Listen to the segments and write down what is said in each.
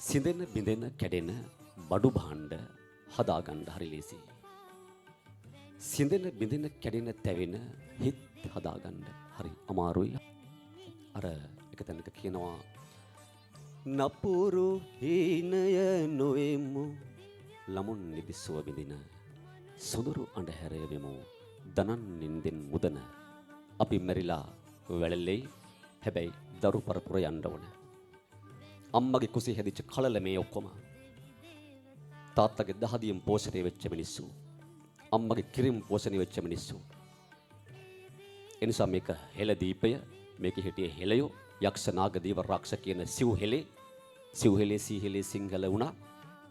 සිඳෙන බිඳෙන කැඩෙන බඩු භාණ්ඩ හදාගන්න හරි ලේසි. සිඳෙන බිඳෙන කැඩෙන තැවෙන හිත් හදාගන්න හරි අමාරුයි. අර එක තැනක කියනවා නපුරු හීනය නොවෙමු ළමුන් නිදිසුව විඳින සුදුරු අඳුර වෙමු දනන් නින්දෙන් මුදන අපි මැරිලා වැළලෙයි හැබැයි දරු පරපුර යන්න ඕන. අම්මගේ කුසේ හැදිච්ච කලල මේ ඔක්කොම තාත්තගේ දහදියෙන් පෝෂණය වෙච්ච මිනිස්සු අම්මගේ කිරිම් පෝෂණය වෙච්ච මිනිස්සු. එනිසා මේක හෙළ දීපය මේකේ හිටියේ හෙළයෝ යක්ෂ නාග දේව රාක්ෂ කියන සිව්හෙලේ සීහෙලේ සිංහල වුණා.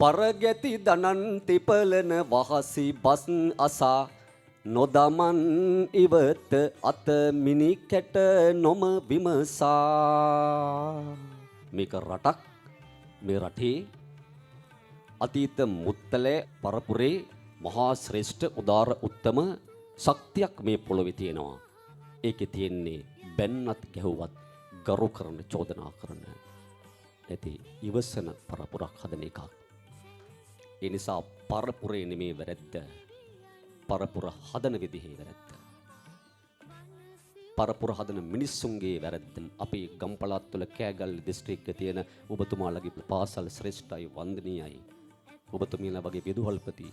පරගැති දනන් තිපලන වහසි බස් අසා නොදමන් ඉවත අත මිනි කැට නොම විමසා. මේක රටක් මේ රටේ අතීත මුත්තලේ පරපුරේ මහා ශ්‍රේෂ්ඨ උදාර උත්තම ශක්තියක් මේ පොළොවේ තියෙනවා. ඒකේ තියෙන්නේ බැන්නත් ගැහුවත් ගරු කරන චෝදනා කරන නැති ඉවසන පරපුරක් හදන එකක්. ඒ නිසා පරපුරේ නෙමේ වැරද්ද. පරපුර හදන විදිහේ වැරද්ද. පරපුර හදන මිනිස්සුන්ගේ වැරද්ද. අපේ ගම්පළාත් වල කෑගල්ල දිස්ත්‍රික්කයේ තියෙන ඔබතුමාලගේ පාසල් ශ්‍රේෂ්ඨයි වන්දනීයයි. ඔබතුමියලා වගේ විදුහල්පති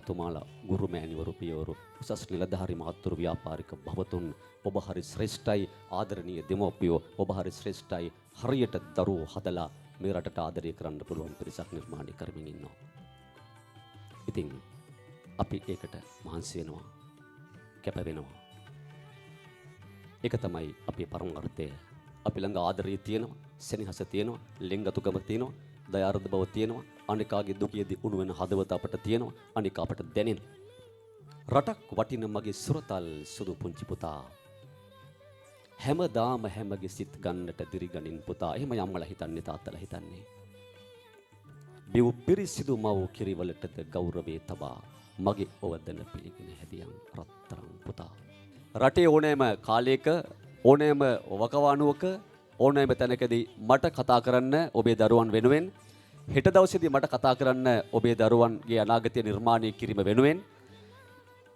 තුමාලා ගුරු මෑණිවරු පියවරු උසස් නිලධාරි මහත්තුරු ව්‍යාපාරික භවතුන් ඔබ හරි ශ්‍රේෂ්ඨයි ආදරණීය දෙමව්පියෝ ඔබ හරි ශ්‍රේෂ්ඨයි හරියට දරුවෝ හදලා මේ රටට ආදරය කරන්න පුළුවන් පිරිසක් නිර්මාණය කරමින් ඉන්නවා. ඉතින් අපි ඒකට මහන්සි වෙනවා කැප වෙනවා. ඒක තමයි අපේ පරමාර්ථය. අපි ළඟ ආදරය තියෙනවා, සෙනෙහස තියෙනවා, ලෙන්ගතුකම තියෙනවා, දයාර්ධ බව තියෙනවා. අනිකාගේ දුකියදී උණු වෙන හදවත අපට තියෙනවා. අනික අපට දැනෙන. රටක් වටින මගේ සුරතල් සුදු පුංචි පුතා. හැමදාම හැමගේ සිත් ගන්නට දිරිගනින් පුතා. එහෙම යම්මලා හිතන්නේ තාත්තලා හිතන්නේ. බිව් පිරිසිදු මව් කිරිවලටද ගෞරවේ තබා මගේ ඔවදන පිළිගෙන හැදියන් රත්තරන් පුතා. රටේ ඕනෑම කාලයක ඕනෑම වකවානුවක ඕනෑම තැනකදී මට කතා කරන්න ඔබේ දරුවන් වෙනුවෙන් හෙට දවසේදී මට කතා කරන්න ඔබේ දරුවන්ගේ අනාගතය නිර්මාණය කිරීම වෙනුවෙන්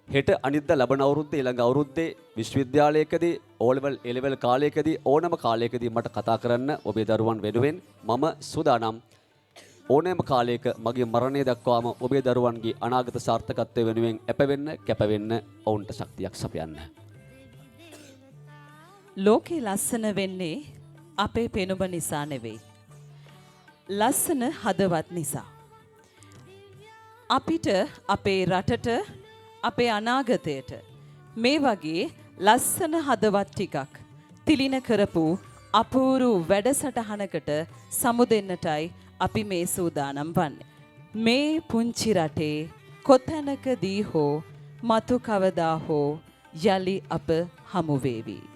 හෙට අනිද්දා ලබන අවුරුද්දේ ඊළඟ අවුරුද්දේ විශ්වවිද්‍යාලයකදී ඕලෙවල් එලෙවල් කාලයකදී ඕනම කාලයකදී මට කතා කරන්න ඔබේ දරුවන් වෙනුවෙන් මම සූදානම්. ඕනෑම කාලයක මගේ මරණය දක්වාම ඔබේ දරුවන්ගේ අනාගත සාර්ථකත්වය වෙනුවෙන් ඇපවෙන්න කැපවෙන්න ඔවුන්ට ශක්තියක් සපයන්න. ලෝකේ ලස්සන වෙන්නේ අපේ පෙනුම නිසා නෙවෙයි. ලස්සන හදවත් නිසා. අපිට අපේ රටට අපේ අනාගතයට මේ වගේ ලස්සන හදවත් ටිකක් තිලින කරපු අපූරු වැඩසටහනකට සමුදෙන්නටයි අපි මේ සූදානම් වන්නේ. මේ පුංචි රටේ කොතැනකදී හෝ මතු කවදා හෝ යලි අප හමු වේවි.